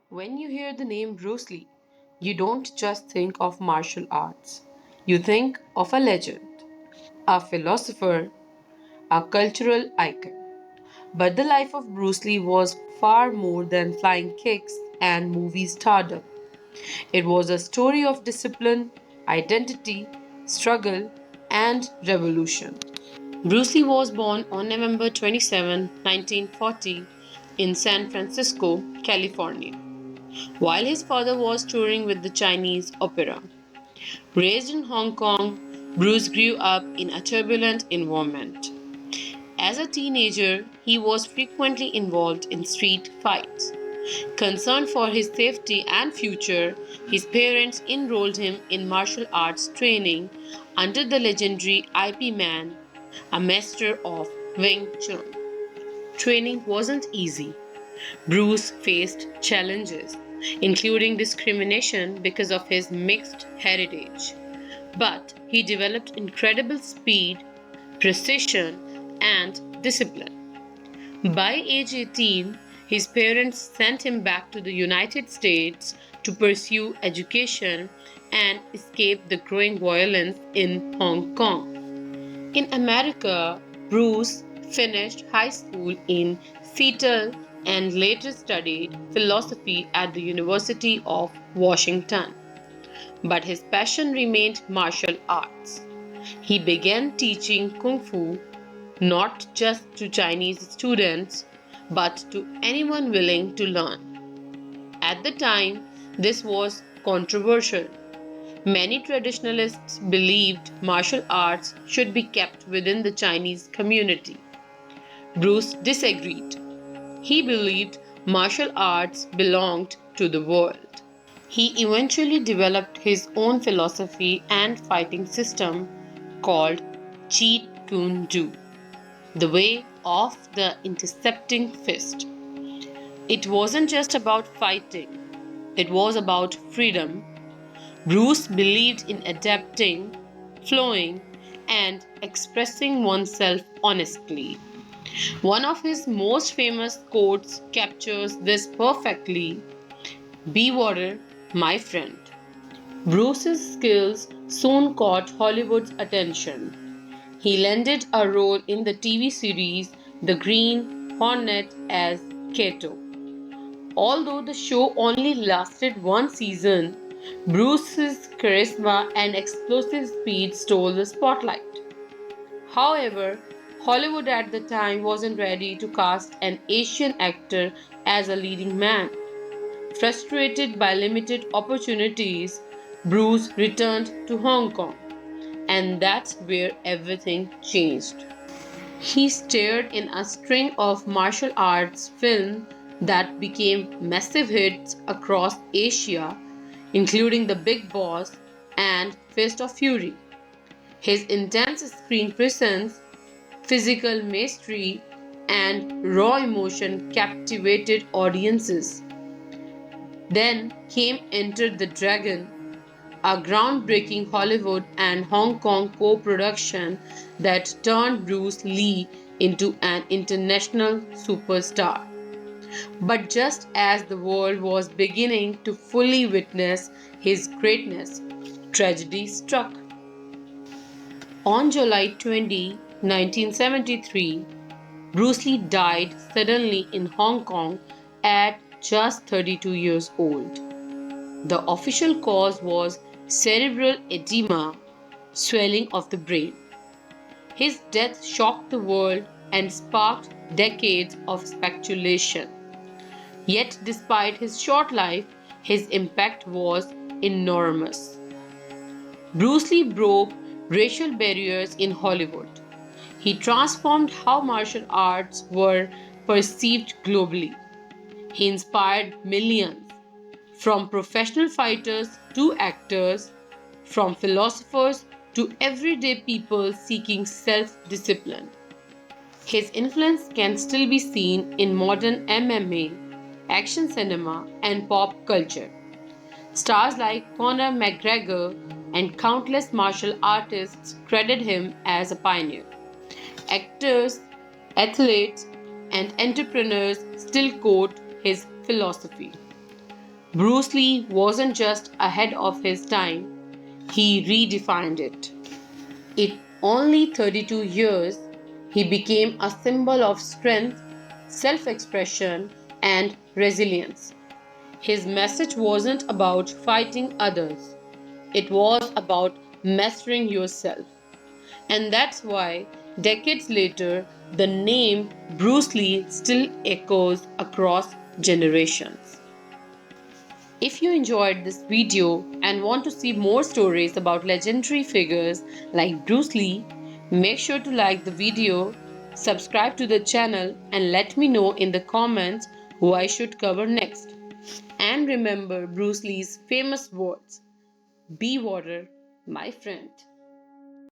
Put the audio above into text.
When you hear the name Bruce Lee, you don't just think of martial arts. You think of a legend, a philosopher, a cultural icon. But the life of Bruce Lee was far more than flying kicks and movie stardom. It was a story of discipline, identity, struggle, and revolution. Bruce Lee was born on November 27, 1940, in San Francisco, California, while his father was touring with the Chinese opera. Raised in Hong Kong, Bruce grew up in a turbulent environment. As a teenager, he was frequently involved in street fights. Concerned for his safety and future, his parents enrolled him in martial arts training under the legendary IP Man, a master of Wing Chun. Training wasn't easy. Bruce faced challenges, including discrimination because of his mixed heritage. But he developed incredible speed, precision, and discipline. By age 18, his parents sent him back to the United States to pursue education and escape the growing violence in Hong Kong. In America, Bruce finished high school in Seattle and later studied philosophy at the University of Washington. But his passion remained martial arts. He began teaching Kung Fu not just to Chinese students, but to anyone willing to learn. At the time, this was controversial. Many traditionalists believed martial arts should be kept within the Chinese community. Bruce disagreed. He believed martial arts belonged to the world. He eventually developed his own philosophy and fighting system called Jeet Kune Do, the way of the intercepting fist. It wasn't just about fighting, it was about freedom. Bruce believed in adapting, flowing, and expressing oneself honestly. One of his most famous quotes captures this perfectly: Be water, my friend. Bruce's skills soon caught Hollywood's attention. He landed a role in the TV series The Green Hornet as Kato. Although the show only lasted one season, Bruce's charisma and explosive speed stole the spotlight. However, Hollywood at the time wasn't ready to cast an Asian actor as a leading man. Frustrated by limited opportunities, Bruce returned to Hong Kong, and that's where everything changed. He starred in a string of martial arts films that became massive hits across Asia, including The Big Boss and Fist of Fury. His intense screen presence, physical mastery, and raw emotion captivated audiences. Then came Enter the Dragon, a groundbreaking Hollywood and Hong Kong co production that turned Bruce Lee into an international superstar. But just as the world was beginning to fully witness his greatness, tragedy struck. On July 20, 1973, Bruce Lee died suddenly in Hong Kong at just 32 years old. The official cause was cerebral edema, swelling of the brain. His death shocked the world and sparked decades of speculation. Yet, despite his short life, his impact was enormous. Bruce Lee broke racial barriers in Hollywood. He transformed how martial arts were perceived globally. He inspired millions, from professional fighters to actors, from philosophers to everyday people seeking self discipline. His influence can still be seen in modern MMA, action cinema, and pop culture. Stars like Conor McGregor and countless martial artists credit him as a pioneer. Actors, athletes, and entrepreneurs still quote his philosophy. Bruce Lee wasn't just ahead of his time, he redefined it. In only 32 years, he became a symbol of strength, self expression, and resilience. His message wasn't about fighting others, it was about mastering yourself. And that's why, decades later, the name Bruce Lee still echoes across generations. If you enjoyed this video and want to see more stories about legendary figures like Bruce Lee, make sure to like the video, subscribe to the channel, and let me know in the comments who I should cover next. And remember Bruce Lee's famous words: be water, my friend.